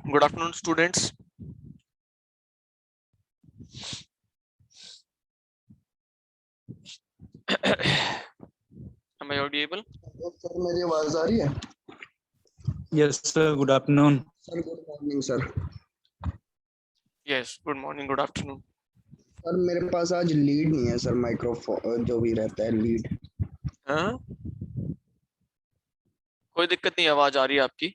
Good afternoon, students. Am I audible? Sir मेरी आवाज आ रही है? Yes, sir. Good afternoon. Sir good morning sir. Yes. Good morning. Good afternoon. Sir मेरे पास आज लीड नहीं है सर, माइक्रोफोन जो भी रहता है लीड। हाँ? कोई दिक्कत नहीं, आवाज आ रही है आपकी।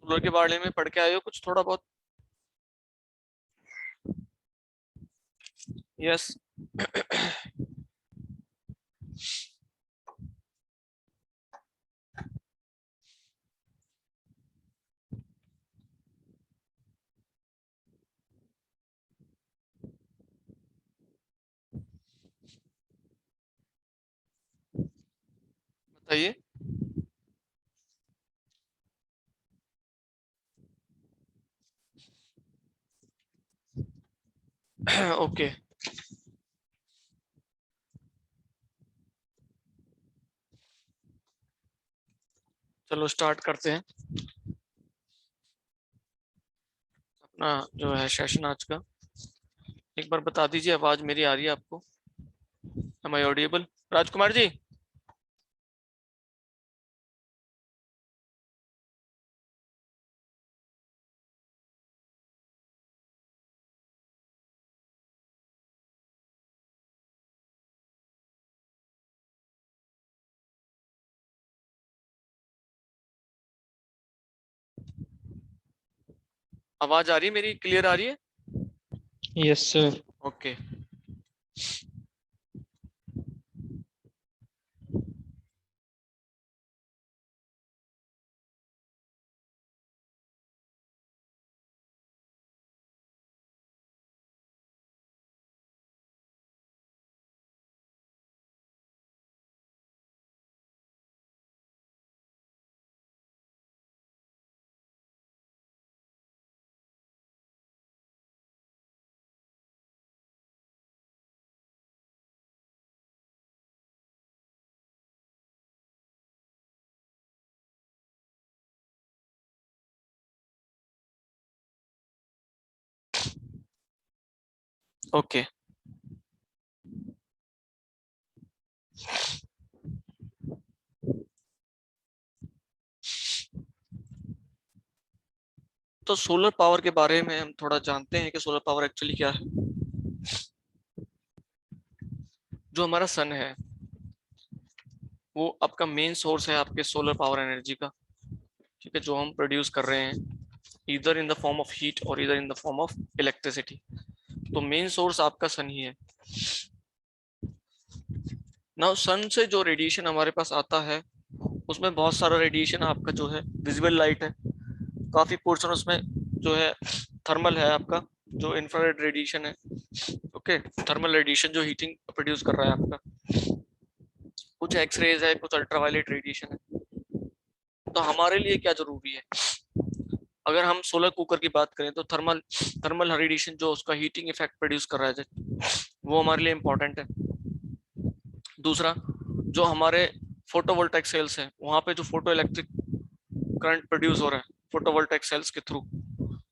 सोलर के बारे में पढ़ के आए हो कुछ थोड़ा बहुत? यस। बताइए। ओके। चलो स्टार्ट करते हैं अपना जो है सेशन आज का। एक बार बता दीजिए, आवाज मेरी आ रही है आपको? Am I audible? Rajkumar ji. आवाज आ रही है मेरी? क्लियर आ रही है? Yes, sir. ओके। ओके तो सोलर पावर के बारे में हम थोड़ा जानते हैं कि सोलर पावर एक्चुअली क्या है। जो हमारा सन है वो आपका मेन सोर्स है आपके सोलर पावर एनर्जी का, ठीक है, जो हम प्रोड्यूस कर रहे हैं इधर in the form of heat और इधर in the form of electricity. तो मेन सोर्स आपका सन ही है। ना सन से जो रेडिएशन हमारे पास आता है उसमें बहुत सारा रेडिएशन आपका जो है विजिबल लाइट है, काफी पोर्शन उसमें जो है थर्मल है आपका, जो इंफ्रारेड रेडिएशन है। ओके, थर्मल रेडिएशन जो हीटिंग प्रोड्यूस कर रहा है आपका, कुछ एक्सरेज है, कुछ अल्ट्रावायलेट रेडिएशन है। तो हमारे लिए क्या जरूरी है, अगर हम सोलर कुकर की बात करें तो थर्मल थर्मल रेडिएशन जो उसका हीटिंग इफेक्ट प्रोड्यूस कर रहा है वो हमारे लिए इंपॉर्टेंट है। दूसरा, जो हमारे फोटोवोल्टाइक सेल्स हैं वहां पे जो फोटो इलेक्ट्रिक करंट प्रोड्यूस हो रहा है फोटोवोल्टाइक सेल्स के थ्रू,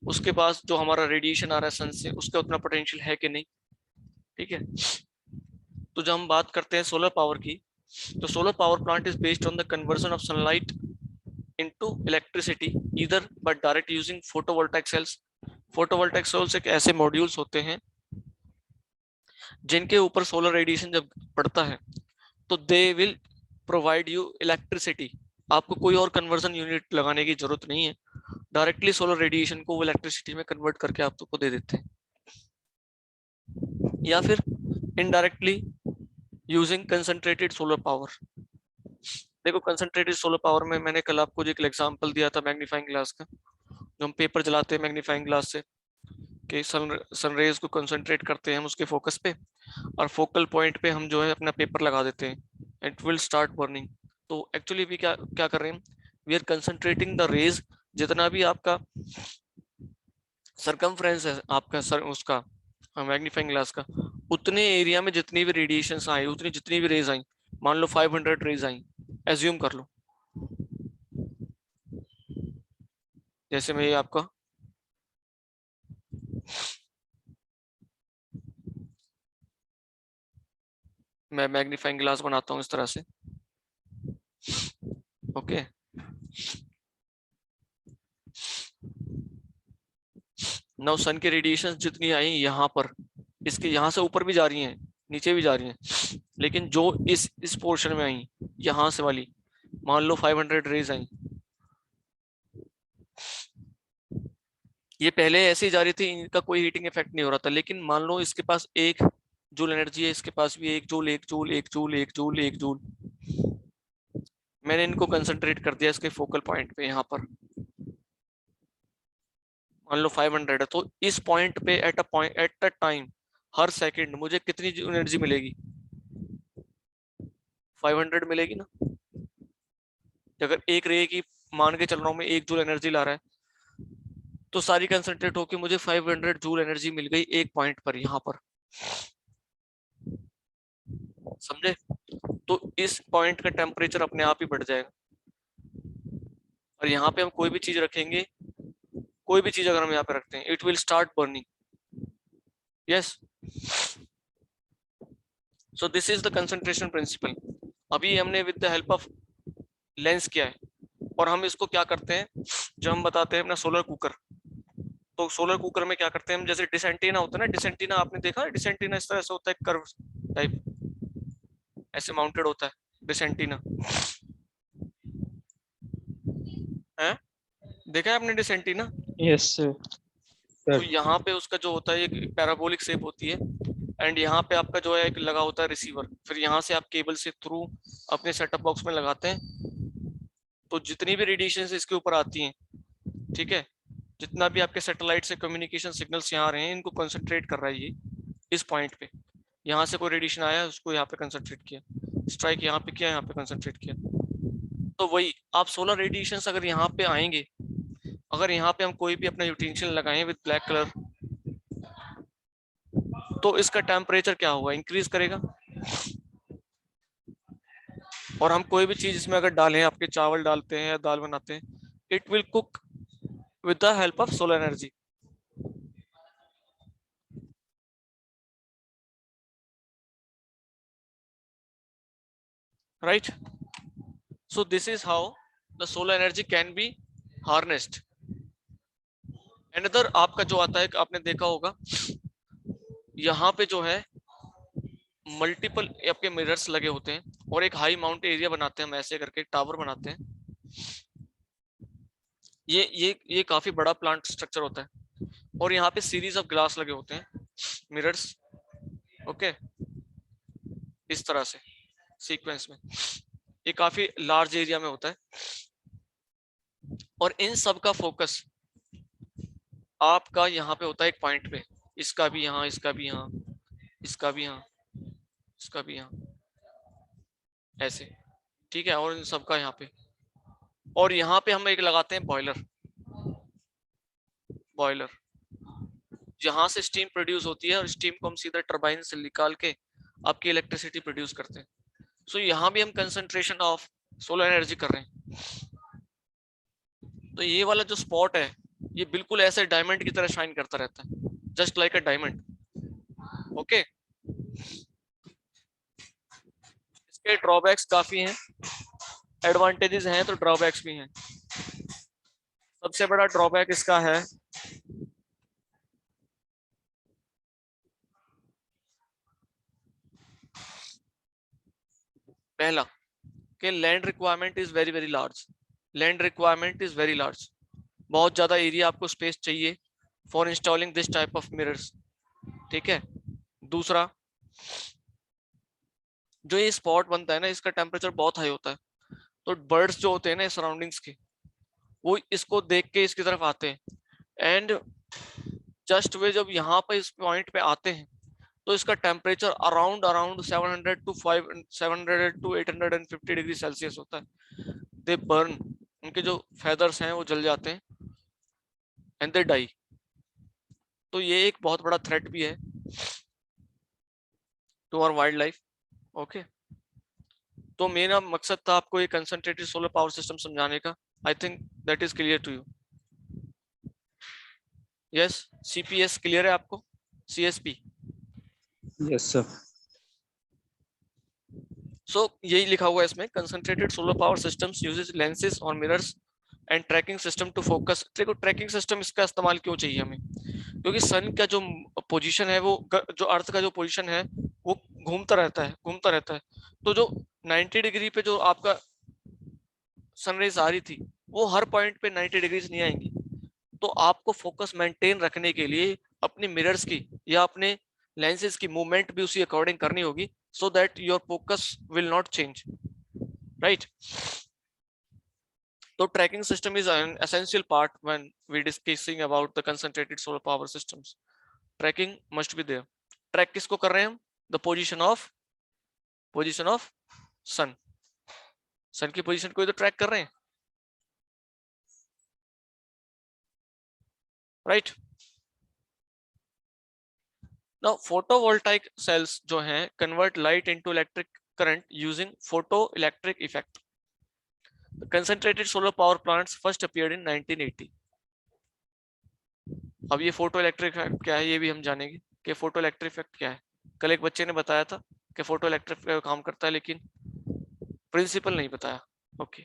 उसके पास जो हमारा रेडिएशन आ रहा है सन से उसका उतना पोटेंशियल है कि नहीं, ठीक है। तो जब हम बात करते हैं सोलर पावर की, तो solar power plant is based on the conversion of sunlight into electricity either by direct using photovoltaic cells. Photovoltaic cells एक ऐसे मॉड्यूल्स होते हैं जिनके ऊपर सोलर रेडिएशन जब पड़ता है तो they will provide you electricity. आपको कोई और कन्वर्जन यूनिट लगाने की जरूरत नहीं है, डायरेक्टली सोलर रेडिएशन को वो इलेक्ट्रिसिटी में कन्वर्ट करके आपको दे देते हैं, या फिर indirectly using concentrated solar power. देखो कंसंट्रेटेड सोलर पावर में मैंने कल आपको जो एक एग्जांपल दिया था मैग्नीफाइंग ग्लास का, जो हम पेपर जलाते हैं मैग्नीफाइंग ग्लास से, कि सनरेज को कंसंट्रेट करते हैं हम उसके फोकस पे और फोकल पॉइंट पे हम जो है अपना पेपर लगा देते हैं, इट विल स्टार्ट बर्निंग। तो एक्चुअली भी क्या क्या कर रहे हैं, we are concentrating the rays, जितना भी आपका सरकमफ्रेंस है आपका सर उसका मैग्नीफाइंग ग्लास का, उतने एरिया में जितनी भी रेडिएशन आई, उतनी जितनी भी रेज आई, मान लो 500 रेज आई, एज्यूम कर लो, जैसे मैं ये आपका मैं मैग्नीफाइंग ग्लास बनाता हूँ इस तरह से, ओके। नाउ सन की रेडिएशन जितनी आई यहाँ पर, इसके यहाँ से ऊपर भी जा रही हैं नीचे भी जा रही हैं, लेकिन जो इस पोर्शन में आई यहाँ से वाली, मान लो 500 रेज आई, ये पहले ऐसे ही जा रही थी, इनका कोई हीटिंग इफेक्ट नहीं हो रहा था, लेकिन मान लो इसके पास 1 जूल एनर्जी है, इसके पास भी 1 joule 1 joule 1 joule 1 joule 1 joule, मैंने इनको कंसंट्रेट कर दिया इसके फोकल पॉइंट पे यहाँ पर, मान लो 500 है, तो इस पॉइंट पे at a time her second मुझे कितनी एनर्जी मिलेगी, 500 मिलेगी ना। अगर एक रे की मान के चल रहा हूँ मैं 1 जूल एनर्जी ला रहा है, तो सारी कंसंट्रेट होके मुझे 500 जूल एनर्जी मिल गई एक पॉइंट पर यहाँ पर, समझे। तो इस पॉइंट का टेम्परेचर अपने आप ही बढ़ जाएगा, और यहाँ पे हम कोई भी चीज रखेंगे, कोई भी चीज अगर हम यहाँ पे रखते हैं, it will start burning, yes. So this is the concentration principle. अभी हमने with the help of lens किया है, और हम इसको क्या करते हैं, जब हम बताते हैं अपना सोलर कुकर, तो सोलर कुकर में क्या करते हैं हम, जैसे डिसेंटीना होता है ना, डिसेंटीना आपने देखा है, डिसेंटीना इस तरह से होता है, कर्व टाइप ऐसे माउंटेड होता है डिसेंटीना, है देखा है आपने डिसेंटीना। Yes, sir. तो यहाँ पे उसका जो होता है एक पैराबोलिक शेप होती है, एंड यहाँ पे आपका जो है एक लगा होता है रिसीवर, फिर यहाँ से आप केबल से थ्रू अपने सेटअप बॉक्स में लगाते हैं, तो जितनी भी रेडिएशन इसके ऊपर आती हैं, ठीक है, जितना भी आपके सैटेलाइट से कम्युनिकेशन सिग्नल्स यहाँ आ रहे हैं, इनको कंसंट्रेट कर रहा है ये इस पॉइंट पे, यहाँ से कोई रेडिएशन आया उसको यहाँ पे कंसंट्रेट किया, स्ट्राइक यहाँ पे किया, यहाँ पे कंसंट्रेट किया। तो वही आप सोलर रेडिएशन अगर यहाँ पे आएंगे, अगर यहाँ पे हम कोई भी अपना यूटेंशियल लगाएं विद ब्लैक कलर, तो इसका टेम्परेचर क्या होगा, इंक्रीज करेगा, और हम कोई भी चीज इसमें अगर डालें, आपके चावल डालते हैं या दाल बनाते हैं, it will cook with the help of solar energy. right? So this is how the solar energy can be harnessed. Another आपका जो आता है, आपने देखा होगा यहाँ पे जो है मल्टीपल आपके मिरर्स लगे होते हैं और एक हाई माउंट एरिया बनाते हैं, हम ऐसे करके एक टावर बनाते हैं। ये काफी बड़ा प्लांट स्ट्रक्चर होता है और यहाँ पे सीरीज ऑफ ग्लास लगे होते हैं, मिरर्स, ओके, इस तरह से सीक्वेंस में। ये काफी लार्ज एरिया में होता है और इन सब का फोकस आपका यहाँ पे होता है एक पॉइंट पे, इसका भी यहाँ, इसका भी यहाँ, इसका भी यहाँ, इसका भी यहाँ, ऐसे, ठीक है, और इन सब का यहाँ पे। और यहाँ पे हम एक लगाते हैं बॉयलर, बॉयलर जहां से स्टीम प्रोड्यूस होती है और स्टीम को हम सीधा टरबाइन से निकाल के आपकी इलेक्ट्रिसिटी प्रोड्यूस करते हैं। सो यहाँ भी हम कंसंट्रेशन ऑफ सोलर एनर्जी कर रहे हैं। तो ये वाला जो स्पॉट है ये बिल्कुल ऐसे डायमंड की तरह शाइन करता रहता है, just like a diamond, okay. इसके ड्रॉबैक्स काफी हैं, एडवांटेजेस हैं तो ड्रॉबैक्स भी हैं। सबसे बड़ा ड्रॉबैक इसका है पहला कि land requirement is very very large, land requirement is very large, बहुत ज्यादा एरिया आपको स्पेस चाहिए for installing this type of mirrors, ठीक है। दूसरा, जो ये स्पॉट बनता है ना, इसका टेम्परेचर बहुत हाई होता है, तो बर्ड्स जो होते हैं ना सराउंडिंग्स के, वो इसको देख के इसकी तरफ आते हैं एंड जस्ट वे जब यहाँ पे इस पॉइंट पे आते हैं तो इसका temperature around around 700 to 850 degree Celsius होता है। दे बर्न, उनके जो फेदर्स हैं वो जल जाते हैं एंड दे डाई। तो ये एक बहुत बड़ा थ्रेट भी है to our wildlife, okay. तो मेरा मकसद था आपको ये कंसंट्रेटेड सोलर पावर सिस्टम समझाने का। I think that is clear to you. Yes, CPS clear है आपको? सीएसपी? Yes, sir. सो यही लिखा हुआ है इसमें, concentrated solar power systems uses lenses और mirrors and tracking system to focus. देखो ट्रैकिंग सिस्टम इसका इस्तेमाल क्यों चाहिए हमें, क्योंकि सन का जो पोजीशन है, वो जो अर्थ का जो पोजीशन है वो घूमता रहता है, घूमता रहता है। तो जो 90 डिग्री पे जो आपका सनराइज आ रही थी, वो हर पॉइंट पे 90 डिग्रीज नहीं आएंगी। तो आपको फोकस मेंटेन रखने के लिए अपनी मिरर्स की या अपने लेंसेज की मूवमेंट भी उसी अकॉर्डिंग करनी होगी, so that your focus will not change, right? So tracking system is an essential part when we discussing about the concentrated solar power systems. Tracking must be there. Track किसको कर रहे हैं हम? The position of sun. sun की position को तो track कर रहे हैं, right? Now photovoltaic cells जो हैं convert light into electric current using photoelectric effect. The concentrated solar power plants first appeared in 1980. अब ये फोटो इलेक्ट्रिक इफेक्ट क्या है ये भी हम जानेंगे कि फोटो इलेक्ट्रिक इफेक्ट क्या है। कल एक बच्चे ने बताया था कि फोटो इलेक्ट्रिक काम करता है, लेकिन प्रिंसिपल नहीं बताया, okay.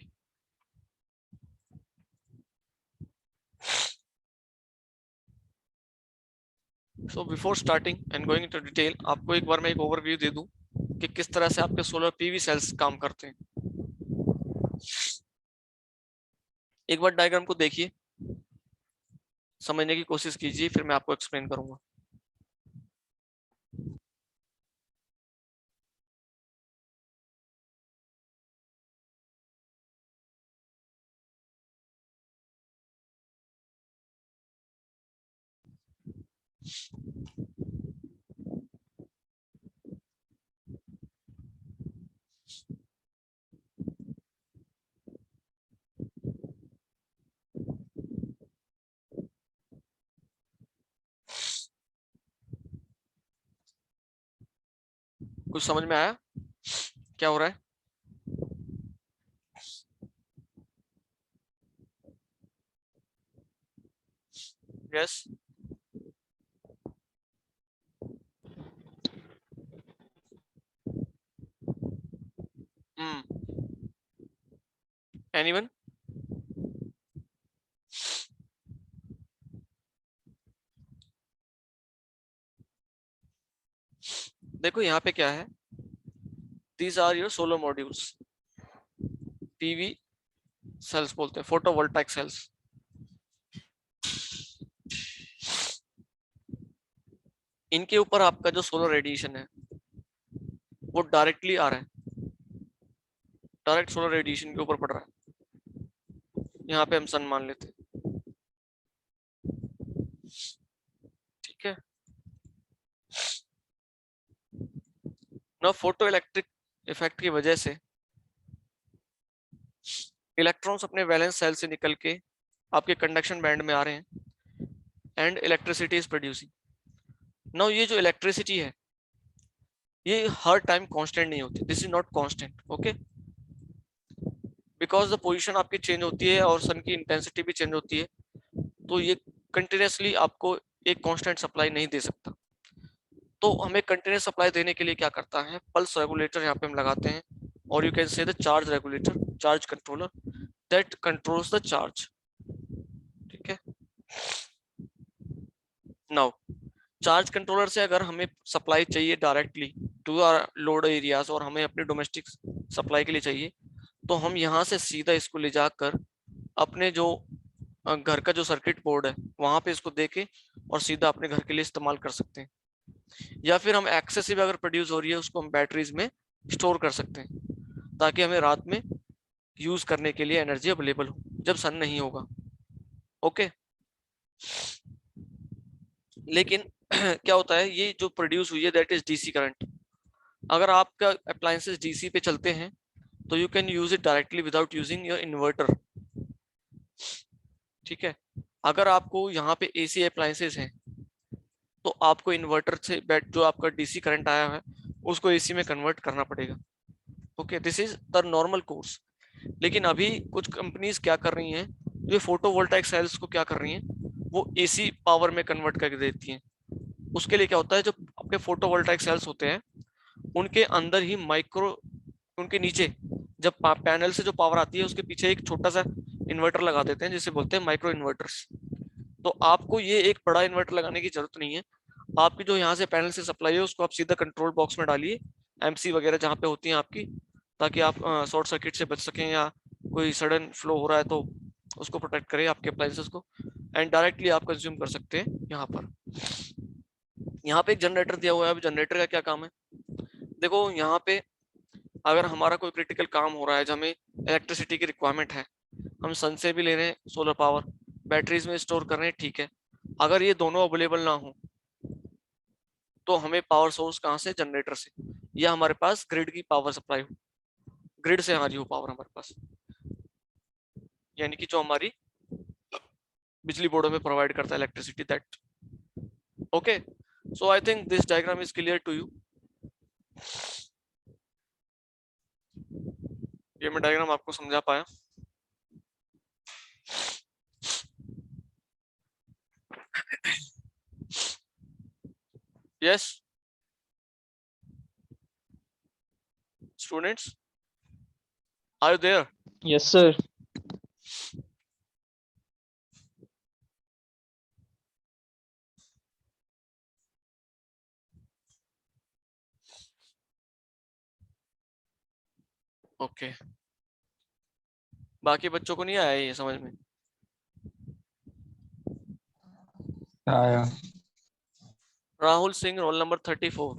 So before starting and going into detail, आपको एक बार मैं एक ओवरव्यू दे दूं कि किस तरह से आपके सोलर पीवी सेल्स काम करते हैं। एक बार डायग्राम को देखिए, समझने की कोशिश कीजिए, फिर मैं आपको एक्सप्लेन करूंगा। कुछ समझ में आया क्या हो रहा है? Yes, anyone? देखो यहाँ पे क्या है, these are your solar modules, PV cells बोलते हैं, फोटोवोल्टाइक सेल्स। इनके ऊपर आपका जो सोलर रेडिएशन है वो डायरेक्टली आ रहा है, डायरेक्ट सोलर रेडिएशन के ऊपर पड़ रहा है। यहाँ पे हम सन मान लेते हैं, ठीक है ना। फोटो इलेक्ट्रिक इफेक्ट की वजह से इलेक्ट्रॉन्स अपने वैलेंस सेल से निकल के आपके कंडक्शन बैंड में आ रहे हैं and electricity is producing. Now ये जो इलेक्ट्रिसिटी है ये हर टाइम कांस्टेंट नहीं होती, this is not constant, okay, because the position आपकी चेंज होती है और सन की इंटेंसिटी भी चेंज होती है, तो ये कंटिन्यूसली आपको एक कांस्टेंट सप्लाई नहीं दे सकता। तो हमें कंटिन्यूस सप्लाई देने के लिए क्या करता है, पल्स रेगुलेटर यहाँ पे हम लगाते हैं, और you can say the charge regulator, charge controller that controls the charge, ठीक है। नाउ चार्ज कंट्रोलर से अगर हमें सप्लाई चाहिए directly to our load areas और हमें अपने डोमेस्टिक सप्लाई के लिए चाहिए, तो हम यहाँ से सीधा इसको ले जाकर अपने जो घर का जो सर्किट बोर्ड है वहां पे इसको देके और सीधा अपने घर के लिए इस्तेमाल कर सकते हैं, या फिर हम एक्सेसिव अगर प्रोड्यूस हो रही है उसको हम बैटरीज में स्टोर कर सकते हैं ताकि हमें रात में यूज करने के लिए एनर्जी अवेलेबल हो जब सन नहीं होगा, ओके। लेकिन क्या होता है, ये जो प्रोड्यूस हुई है दैट इज डीसी करंट। अगर आपका अप्लायंसेस डीसी पे चलते हैं तो you can use it directly without using your inverter, ठीक है। अगर आपको यहाँ पे एसी अप्लायंसेस हैं तो आपको इन्वर्टर से जो आपका डीसी करंट आया है उसको एसी में कन्वर्ट करना पड़ेगा, okay, this is the normal course. लेकिन अभी कुछ कंपनीज क्या कर रही हैं, जो फोटोवोल्टाइक सेल्स को क्या कर रही हैं, वो एसी पावर में कन्वर्ट करके देती हैं। उसके लिए क्या होता है, जो आपके फोटोवोल्टाइक सेल्स होते हैं उनके अंदर ही माइक्रो, उनके नीचे जब पैनल से जो पावर आती है उसके पीछे एक छोटा सा इन्वर्टर लगा देते हैं जिसे बोलते हैं माइक्रो इन्वर्टर्स। तो आपको ये एक बड़ा इन्वर्टर लगाने की जरूरत नहीं है, आपकी जो यहाँ से पैनल से सप्लाई है उसको आप सीधा कंट्रोल बॉक्स में डालिए, एमसी वगैरह जहाँ पे होती हैं आपकी, ताकि आप शॉर्ट सर्किट से बच सकें या कोई सडन फ्लो हो रहा है तो उसको प्रोटेक्ट करें आपके अप्लायंसेस को, एंड डायरेक्टली आप कंज्यूम कर सकते हैं यहाँ पर। यहाँ पे एक जनरेटर दिया हुआ है, अभी जनरेटर का क्या काम है, देखो यहाँ पे अगर हमारा कोई क्रिटिकल काम हो रहा है जब हमें इलेक्ट्रिसिटी की रिक्वायरमेंट है, हम सन से भी ले रहे हैं सोलर पावर, बैटरीज में स्टोर कर रहे हैं, ठीक है, अगर ये दोनों अवेलेबल ना हो तो हमें पावर सोर्स कहाँ से, जनरेटर से, या हमारे पास ग्रिड की पावर सप्लाई हो, ग्रिड से आ रही हो पावर हमारे पास, यानी कि जो हमारी बिजली बोर्डों में प्रोवाइड करता है electricity, that, okay. So I think this diagram is clear to you. ये मैं डायग्राम आपको समझा पाया? Yes students, are you there? Yes, sir. Okay, बाकी बच्चों को नहीं आया ये समझ में? आया। Rahul Singh, roll number 34।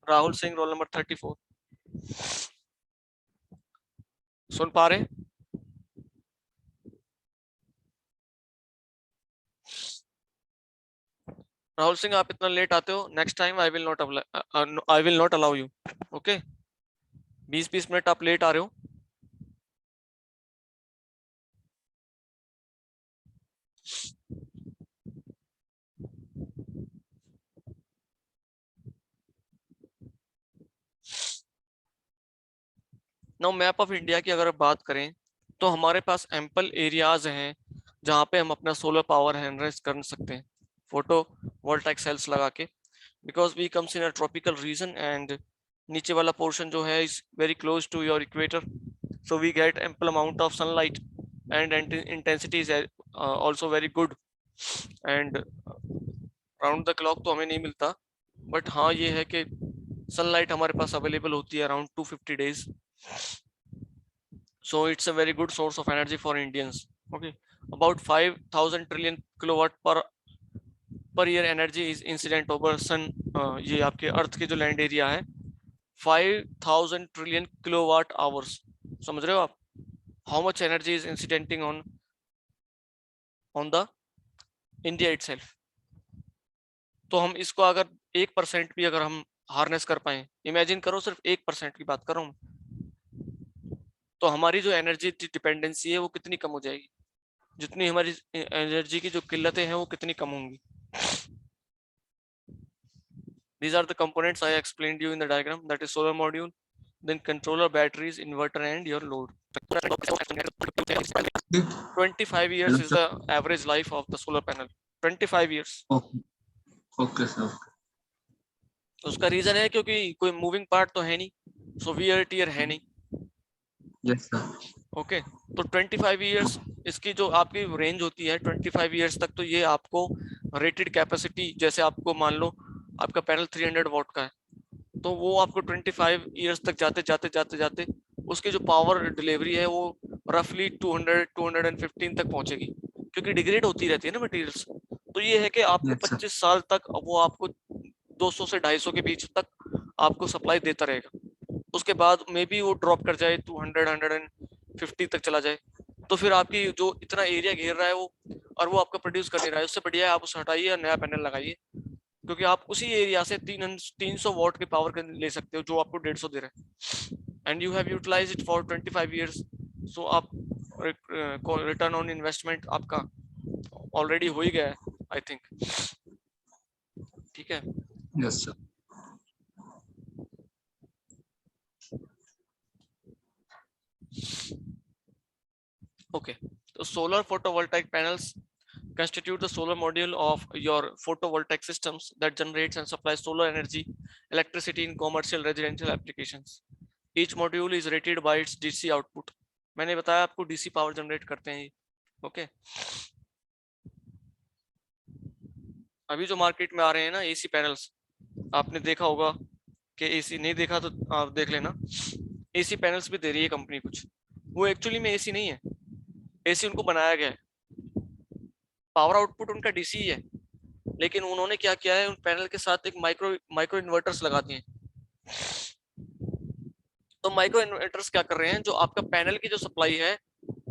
Rahul Singh, roll number 34, सुन पा रहे? राहुल सिंह, आप इतना लेट आते हो, next time I will not allow you, okay. 20-20 minute आप लेट आ रहे हो। नाउ मैप ऑफ इंडिया की अगर बात करें तो हमारे पास एम्पल एरियाज हैं जहाँ पे हम अपना सोलर पावर हार्नेस कर सकते हैं फोटो वोल्टाइक सेल्स लगा के, because we comes in a tropical region and नीचे वाला पोर्शन जो है is very close to your equator, so we get ample amount of sunlight and intensity is also very good, and round the clock तो हमें नहीं मिलता, but हाँ ये है कि सनलाइट हमारे पास अवेलेबल होती है around 250 days, so it's a very good source of energy for Indians. Okay, about 5000 trillion kilowatt per year energy is incident over sun, ये आपके अर्थ के जो लैंड एरिया है 5000 trillion kilowatt hours, समझ रहे हो आप how much energy is incidenting on the India itself. तो हम इसको अगर 1% भी अगर हम हार्नेस कर पाए, इमेजिन करो सिर्फ 1% की बात कर रहा हूँ, तो हमारी जो एनर्जी डिपेंडेंसी है वो कितनी कम हो जाएगी, जितनी हमारी एनर्जी की जो किल्लतें हैं वो कितनी कम होंगी. These are the components I explained you in the diagram, that is solar module, then controller, batteries, inverter and your load. 25 years is the average life of the solar panel. 25 years. Okay sir. उसका reason है क्योंकि कोई moving part तो है नहीं, सो wear tier है नहीं. Yes sir. Okay, तो 25 इयर्स इसकी जो आपकी रेंज होती है 25 इयर्स तक, तो ये आपको रेटेड कैपेसिटी, जैसे आपको मान लो आपका पैनल 300 वॉट का है, तो वो आपको 25 इयर्स तक जाते जाते जाते जाते उसकी जो पावर डिलीवरी है वो रफली 200-215 तक पहुंचेगी, क्योंकि डिग्रेड होती रहती है ना मटेरियल्स. तो ये है कि आपको Yes, sir. 25 साल तक वो आपको 200 से 250 के बीच तक आपको सप्लाई देता रहेगा. उसके बाद मे बी वो ड्रॉप कर जाए 200-150 तक चला जाए, तो फिर आपकी जो इतना एरिया घेर रहा है वो, और वो आपका प्रोड्यूस कर नहीं रहा है, उससे बढ़िया है आप उसे हटाइए और नया पैनल लगाइए, क्योंकि आप उसी एरिया से 300 वॉट की पावर ले सकते हो जो आपको 150 दे रहा है, and you have utilize it for 25 years. So आप रिटर्न ऑन इन्वेस्टमेंट आपका ऑलरेडी हो ही गया है आई थिंक. ठीक है. Yes sir. Okay, so solar photovoltaic panels constitute the solar module of your photovoltaic systems that generates and supplies solar energy, electricity in commercial residential applications. Each module is rated by its DC output. मैंने बताया आपको DC power generate करते हैं. Okay, अभी जो market में आ रहे हैं ना AC पैनल्स, आपने देखा होगा कि AC नहीं देखा तो आप देख लेना, AC पैनल्स भी दे रही है कंपनी कुछ, वो एक्चुअली में AC नहीं है, AC उनको बनाया गया है, पावर आउटपुट उनका DC है, लेकिन उन्होंने क्या किया है उन पैनल के साथ एक माइक्रो इन्वर्टर्स लगा दिए. तो माइक्रो इन्वर्टर्स क्या कर रहे हैं, जो आपका पैनल की जो सप्लाई है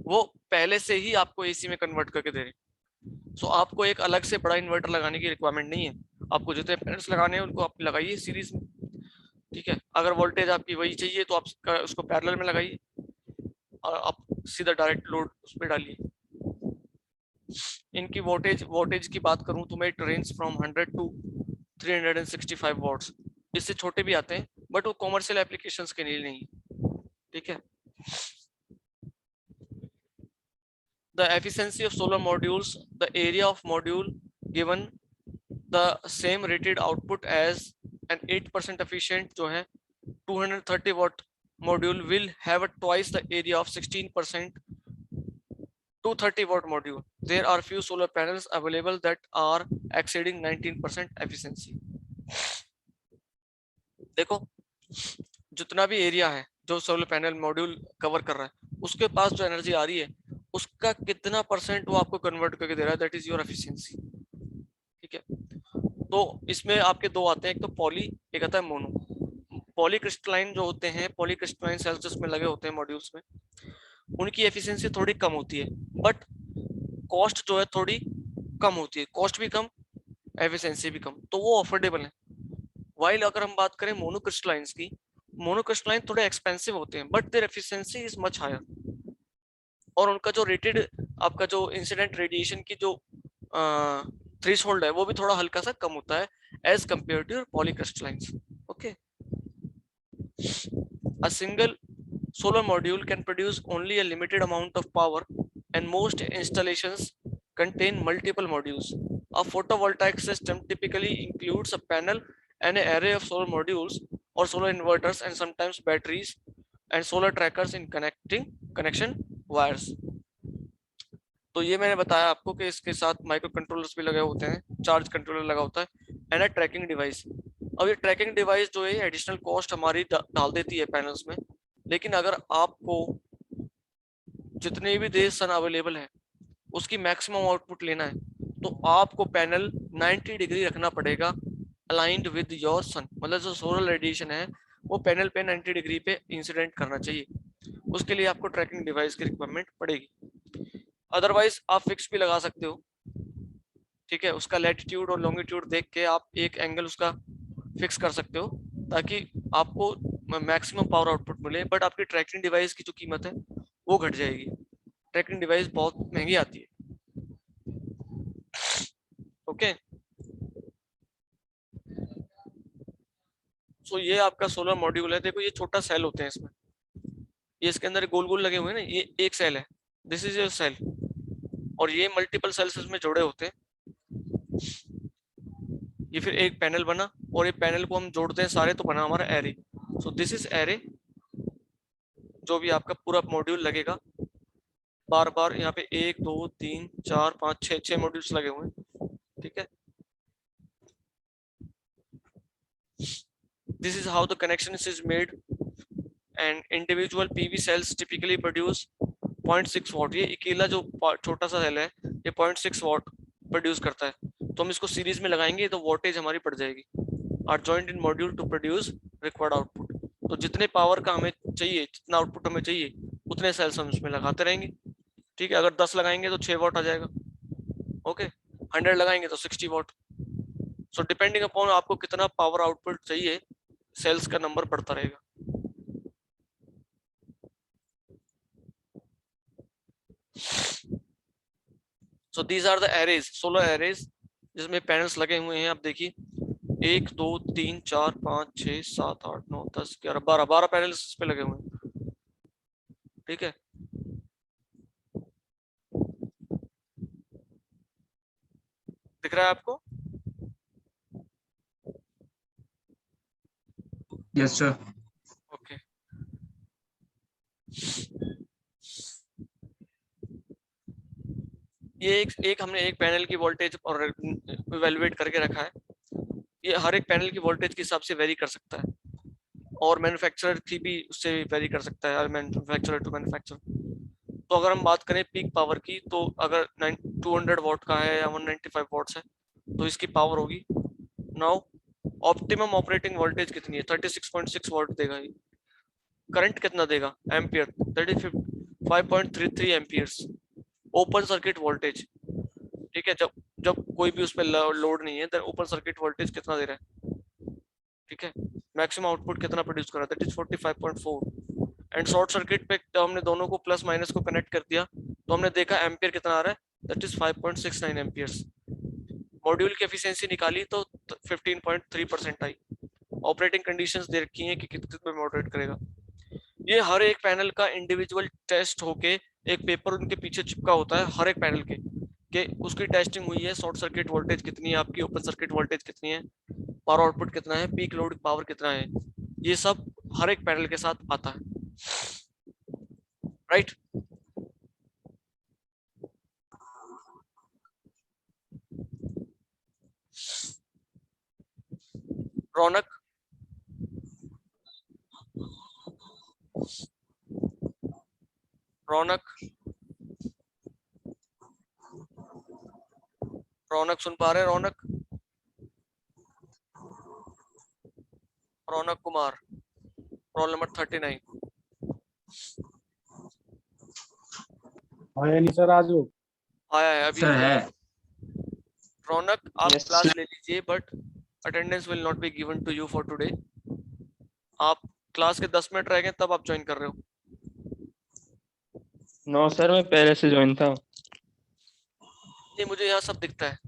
वो पहले से ही आपको AC में कन्वर्ट करके दे रहे हैं. सो आपको एक अलग से बड़ा इन्वर्टर लगाने की रिक्वायरमेंट नहीं है, आपको जितने पैनल्स लगाने हैं उनको आप लगाइए सीरीज में. ठीक है, अगर वोल्टेज आपकी वही चाहिए तो आप उसको पैरेलल में लगाइए और आप सीधा डायरेक्ट लोड उस पर डालिए. इनकी वोल्टेज की बात करूं तो मैं रेंज फ्रॉम 100 to 365 वॉट्स, इससे छोटे भी आते हैं बट वो कॉमर्शियल एप्लीकेशंस के लिए नहीं. ठीक है. The efficiency of solar modules, the area of module given the same rated output as an 8% efficient जो है 230 watt module will have a twice the area of 16% 230 watt module. There are few solar panels available that are exceeding 19% efficiency. देखो जितना भी area है जो solar panel module cover कर रहा है, उसके पास जो एनर्जी आ रही है उसका कितना परसेंट वो आपको कन्वर्ट करके दे रहा है, दैट इज योर एफिशिएंसी. ठीक है. तो इसमें आपके दो आते हैं, एक तो पॉली, एक आता है मोनो. पॉलीक्रिस्टलाइन जो होते हैं, पॉलीक्रिस्टलाइन सेल्स जिसमें लगे होते हैं मॉड्यूल्स में, उनकी एफिशिएंसी थोड़ी कम होती है, बट कॉस्ट जो है थोड़ी कम होती है, कॉस्ट भी कम एफिशिएंसी भी कम, तो वो अफोर्डेबल है. वाइल अगर हम बात करें मोनोक्रिस्टलाइंस की, मोनोक्रिस्टलाइन थोड़े एक्सपेंसिव होते हैं but their efficiency is much higher, और उनका जो रेटेड आपका जो इंसिडेंट रेडिएशन की जो थ्रेशोल्ड है वो भी थोड़ा हल्का सा कम होता है as compare to polycrystallines. Okay. A single solar module can produce only a limited amount of power and most installations contain multiple modules. A photovoltaic system typically includes a panel and an array of solar modules और solar inverters and sometimes batteries and solar trackers in connection wires. तो ये मैंने बताया आपको कि इसके साथ micro controllers भी लगे होते हैं, चार्ज कंट्रोलर लगा होता है एंड अ ट्रैकिंग डिवाइस। अब ये ट्रैकिंग डिवाइस जो है एडिशनल कॉस्ट हमारी डाल देती है पैनल्स में, लेकिन अगर आपको जितने भी देश सन अवेलेबल है उसकी मैक्सिमम आउटपुट लेना है तो आपको पैनल 90 डिग्री रखना पड़ेगा अलाइंड विद योर सन, मतलब जो सोलर रेडिएशन है वो पैनल पे 90 डिग्री पे इंसिडेंट करना चाहिए। उसके लिए आपको ट्रैकिंग डिवाइस की रिक्वायरमेंट पड़ेगी। अदरवाइज आप फिक्स भी लगा सकते हो, ठीक है, उसका लैटिट्यूड और लॉन्गिट्यूड देख के आप एक एंगल उसका फिक्स कर सकते हो ताकि आपको मैक्सिमम पावर आउटपुट मिले, बट आपकी ट्रैकिंग डिवाइस की जो कीमत है वो घट जाएगी। ट्रैकिंग डिवाइस बहुत महंगी आती है। ओके, सो ये आपका सोलर मॉड्यूल है। देखो ये छोटा सेल होते हैं इसमें, ये इसके अंदर गोल गोल लगे हुए हैं ना, ये एक सेल है, दिस इज योर सेल, और ये मल्टीपल सेल्स इसमें जोड़े होते हैं। ये फिर एक पैनल बना और ये पैनल को हम जोड़ते हैं सारे तो बना हमारा array. So this is array, जो भी आपका पूरा मॉड्यूल लगेगा बार बार यहाँ पे 1 2 3 4 5 6 मॉड्यूल्स लगे हुए हैं, ठीक है। This is how the connection is made and individual PV cells typically produce 0.6 watt। ये अकेला जो छोटा सा सेल है ये 0.6 watt प्रोड्यूस करता है, तो हम इसको सीरीज में लगाएंगे तो वोल्टेज हमारी बढ़ जाएगी। Are joint in module to produce required output. तो जितने पावर का हमें चाहिए, जितना आउटपुट हमें चाहिए उतने सेल्स हम इसमें लगाते रहेंगे, ठीक है। अगर 10 लगाएंगे तो 6 वाट आ जाएगा, ओके। 100 लगाएंगे तो 60 वाट। सो डिपेंडिंग अपॉन आपको कितना पावर आउटपुट चाहिए सेल्स का नंबर बढ़ता रहेगा। So these are the arrays, solar arrays, जिसमें पैनल्स लगे हुए हैं। आप देखिए 1 2 3 4 5 6 7 8 9 10 11 12 पैनल्स इस पे लगे हुए हैं, ठीक है। दिख रहा है आपको? Yes sir. ओके, ये एक हमने एक पैनल की वोल्टेज और इवैल्यूएट करके रखा है। ये हर एक पैनल की वोल्टेज के हिसाब से वेरी कर सकता है और मैन्युफैक्चरर की भी उससे वेरी कर सकता है, मैन्युफैक्चरर टू मैन्युफैक्चरर। तो अगर हम बात करें पीक पावर की, तो अगर 200 वॉट का है या 195 वॉट्स है तो इसकी पावर होगी। नाउ ऑप्टिमम ऑपरेटिंग वोल्टेज कितनी है? 36.6 वॉट देगा ये। करंट कितना देगा? Ampere, that is 5.33 amperes. Open circuit voltage, ठीक है, जब जब कोई भी उस पर लोड नहीं है, ओपन सर्किट वोल्टेज कितना दे रहा है, ठीक है। मैक्सिमम आउटपुट कितना प्रोड्यूस कर रहा है? That is 45.4। And short circuit पे जब हमने दोनों को प्लस माइनस को कनेक्ट कर दिया तो हमने देखा एम्पियर कितना आ रहा है, दैट इज 5.69 एम्पियर्स। मॉड्यूल की एफिशिएंसी निकाली तो 15.3% आई। ऑपरेटिंग कंडीशंस दे रखी हैं कि कितने पे मॉडरेट करेगा। ये हर एक पैनल का इंडिविजुअल टेस्ट होके एक पेपर उनके पीछे चिपका होता है हर एक पैनल के उसकी टेस्टिंग हुई है। शॉर्ट सर्किट वोल्टेज कितनी है आपकी, ओपन सर्किट वोल्टेज कितनी है, पावर आउटपुट कितना है, पीक लोड पावर कितना है, ये सब हर एक पैनल के साथ आता है, राइट। रौनक, रौनक, रौनक सुन पा रहे हैं? रौनक, रौनक कुमार, रोल नंबर 39। आया नहीं सर आज वो? आया है अभी सर आया। है। रौनक आप Yes, क्लास sir. ले लीजिए but attendance will not be given to you for today. आप क्लास के 10 मिनट रह गए तब आप ज्वाइन कर रहे हो। नो सर, मैं पहले से ज्वाइन था। नहीं, मुझे यहाँ सब दिखता है।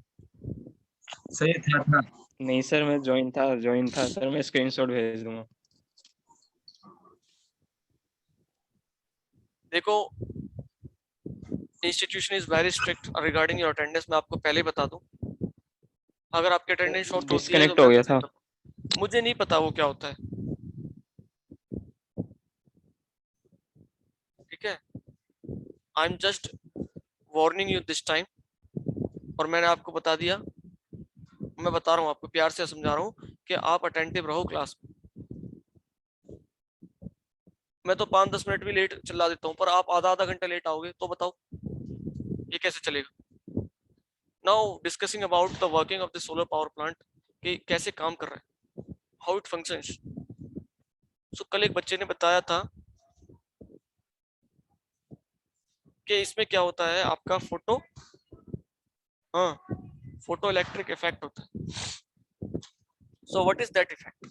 सही था। नहीं सर, मैं ज्वाइन था सर। मैं स्क्रीनशॉट भेज दूंगा। देखो institution is very strict regarding your attendance. मैं आपको पहले बता दूं, अगर आपकी अटेंडेंस शॉर्ट होती है तो डिस्कनेक्ट हो गया था। मुझे नहीं पता वो क्या होता है, I am just warning you this time, और मैंने आपको बता दिया, मैं बता रहा हूँ आपको, प्यार से समझा रहा हूँ कि आप अटेंटिव रहो क्लास में। मैं तो 5-10 मिनट भी लेट चला देता हूँ, पर आप आधा आधा घंटा लेट आओगे तो बताओ ये कैसे चलेगा। Now discussing about the working of the solar power plant, कि कैसे काम कर रहा है, हाउ इट फंक्शंस। सो कल एक बच्चे ने बताया था कि इसमें क्या होता है, आपका फोटो इलेक्ट्रिक इफेक्ट होता है। So what is that effect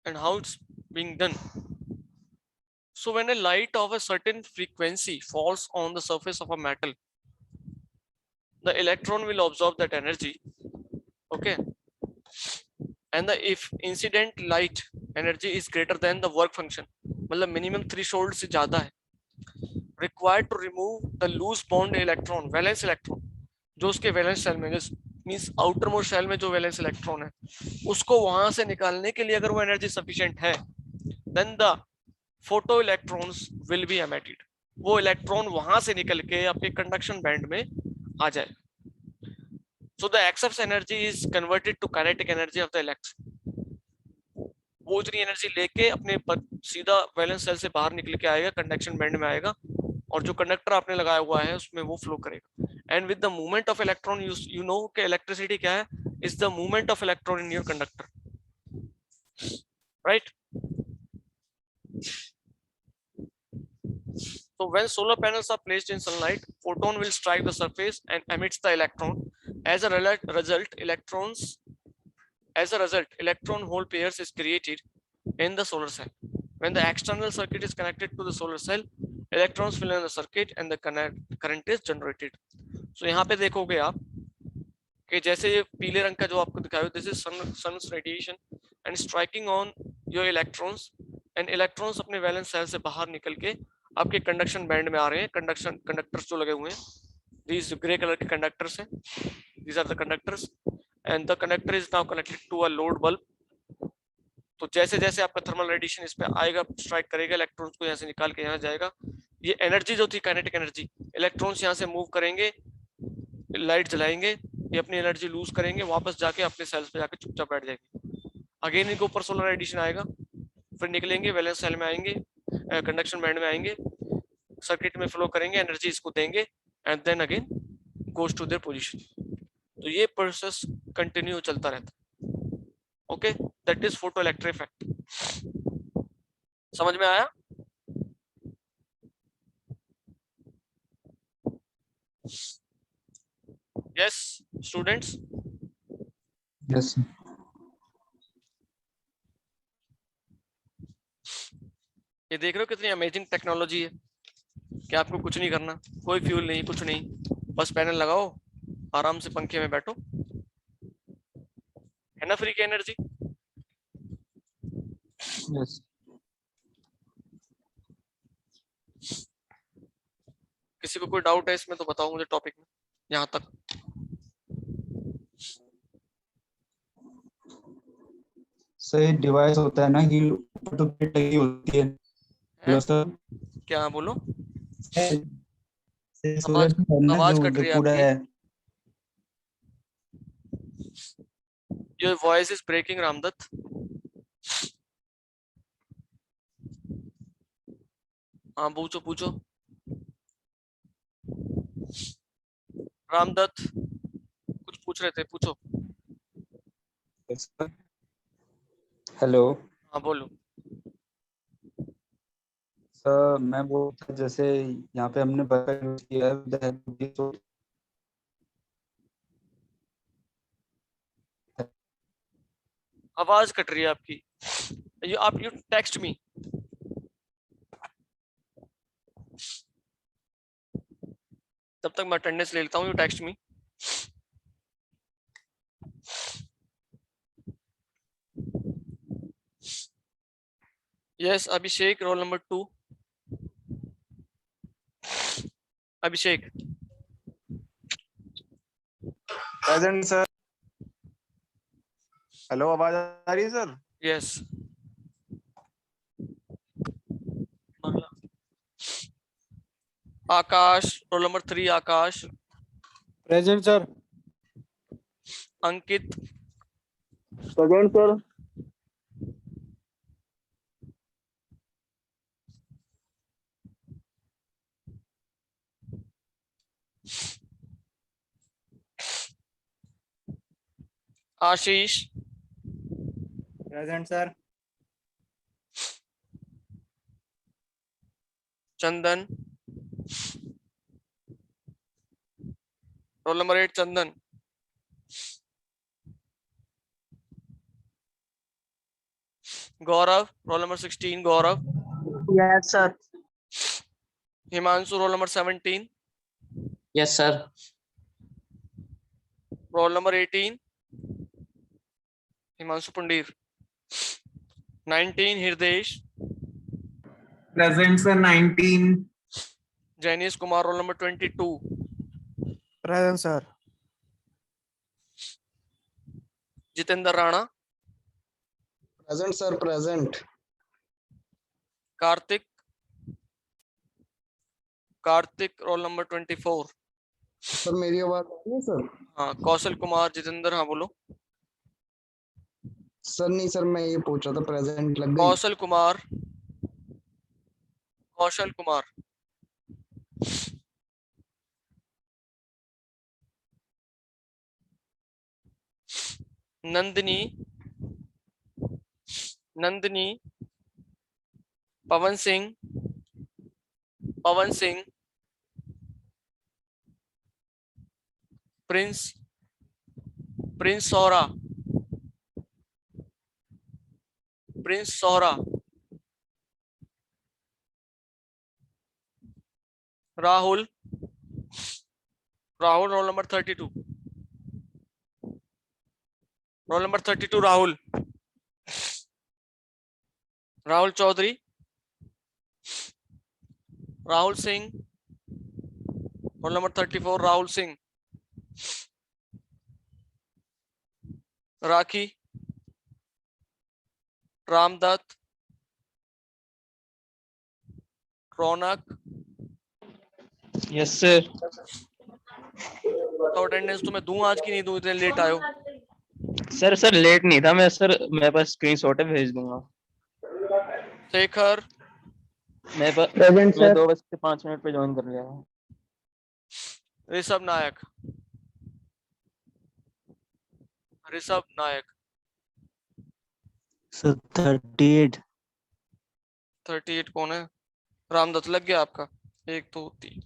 and how it's being done? So when a light of a certain frequency falls on the surface of a metal, the electron will absorb that energy, okay, and the if incident light energy is greater than the work function, मतलब minimum threshold से ज्यादा है, required to remove the loose bond electron, valence electron, जो उसके valence shell में, means outer most shell में जो valence electron है, उसको वहां से निकालने के लिए अगर वो एनर्जी सफिशिएंट है, then the photo electrons will be emitted, वो इलेक्ट्रॉन वहां से निकल के आपके कंडक्शन बैंड में आ जाए। So the excess energy is converted to kinetic energy of the electron, वो इतनी एनर्जी लेके अपने सीधा वैलेंस सेल से बाहर निकल के आएगा, कंडक्शन बैंड में आएगा, और जो कंडक्टर आपने लगाया हुआ है उसमें वो फ्लो करेगा। And with the movement of electron, you know कि इलेक्ट्रिसिटी क्या है, is the movement of electron in your conductor, right? So when solar panels are placed in sunlight, photon will strike the surface and emits the electron. As a electron hole pairs is created in the solar cell. When the external circuit is connected to the solar cell, electrons fill in the circuit and the current is generated. So यहाँ पे देखोगे आप कि जैसे ये पीले रंग का जो आपको दिखाया, this is sun's radiation and striking on your electrons, and electrons अपने वैलेंस सेल से बाहर निकल के आपके कंडक्शन बैंड में आ रहे हैं। कंडक्टर्स जो लगे हुए हैं, these ग्रे कलर के कंडक्टर्स हैं, these are the conductors and the conductor is now connected to a load bulb. तो जैसे जैसे आपका थर्मल रेडिएशन इस पे आएगा, स्ट्राइक करेगा, इलेक्ट्रॉन्स को यहाँ से निकाल के यहाँ जाएगा, ये एनर्जी जो थी काइनेटिक एनर्जी, इलेक्ट्रॉन्स यहाँ से मूव करेंगे, लाइट जलाएंगे, ये अपनी एनर्जी लूज करेंगे, वापस जाके अपने सेल्स पे जाके चुपचाप बैठ जाएंगे। अगेन इनके ऊपर सोलर रेडिएशन आएगा, फिर निकलेंगे, वैलेंस सेल में आएंगे, कंडक्शन बैंड में आएंगे, सर्किट में फ्लो करेंगे, एनर्जी इसको देंगे, and then again goes to their position. तो ये प्रोसेस कंटिन्यू चलता रहता है। Okay, that is photo electric effect. समझ में आया? Yes students? Yes sir. ये देख रहे हो कितनी अमेजिंग टेक्नोलॉजी है कि आपको कुछ नहीं करना, कोई फ्यूल नहीं, कुछ नहीं, बस पैनल लगाओ, आराम से पंखे में बैठो, है ना फ्री की एनर्जी? यस किसी को कोई डाउट है इसमें तो बताओ मुझे टॉपिक में, यहाँ तक। सर ये डिवाइस होता है ना कि ऊपर तो प्लेट लगी होती है। Hello sir. क्या बोलो? सोलर पैनल आवाज जो कट रही है पूरा आपकी। है। Your voice is breaking Ramdatt. हाँ पूछो पूछो रामदत्त, कुछ पूछ रहे थे, पूछो। हेलो हाँ बोलो। सर, मैं वो जैसे यहाँ पे हमने बर्गर यूज किया है, आवाज कट रही है आपकी। You text me. तब तक मैं अटेंडेंस ले लेता हूँ, you text me. Yes Abhishek, roll number 2। Abhishek present sir. Hello, आवाज आ रही है sir? Yes. Aakash, roll number 3 Aakash. Present sir. Ankit, present sir. Ashish, present sir. Chandan, roll number 8 Chandan. Gaurav, roll number 16 Gaurav. Yes sir. Himanshu, roll number 17। Yes sir. Roll number 18 Himanshu Pundir. 19 Hridesh. Present sir 19। Janis Kumar, roll number 22। Present sir. Jitendra Rana. Present sir, present. Kartik, Kartik roll number 24। Sir मेरी आवाज आ रही है sir? हाँ, कौशल कुमार, जितेंद्र, हाँ बोलो। Sir नहीं sir, मैं ये पूछ रहा था, प्रेजेंट लग गई? Kaushal Kumar, Kaushal Kumar. Nandini, Nandini. Pawan Singh, Pawan Singh. Prince, Prince Sohra, Prince Sohra. Rahul, Rahul roll number 32। Roll number 32 Rahul. Rahul Chaudhary. Rahul Singh, roll number 34 Rahul Singh. Rakhi, Ramdatt. Raunak. Yes sir. तो अटेंडेंस तुम्हें दूं आज की नहीं दूं, इतने लेट आयो? सर सर लेट नहीं था मैं सर, मेरे पास स्क्रीनशॉट है, भेज दूंगा। शेखर, प्रेजेंट मैं सर। 2:05 पे ज्वाइन कर लिया हूँ। ऋषभ नायक, ऋषभ नायक। सर 38। 38 कौन है? रामदत्त लग गया आपका। 1 2 3।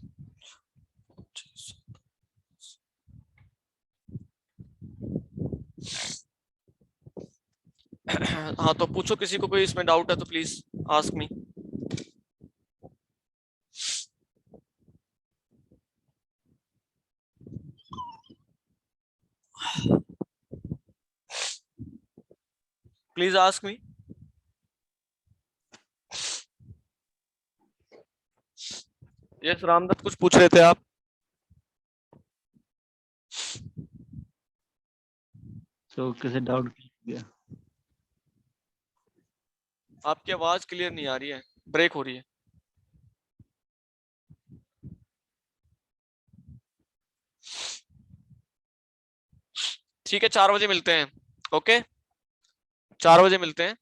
हाँ तो पूछो, किसी को कोई इसमें डाउट है तो please ask me. Please ask me. Yes Ramdatt, कुछ पूछ रहे थे आप? तो किसे डाउट किया? आपकी आवाज क्लियर नहीं आ रही है, ब्रेक हो रही है। ठीक है, 4 बजे मिलते हैं। ओके, 4 बजे मिलते हैं।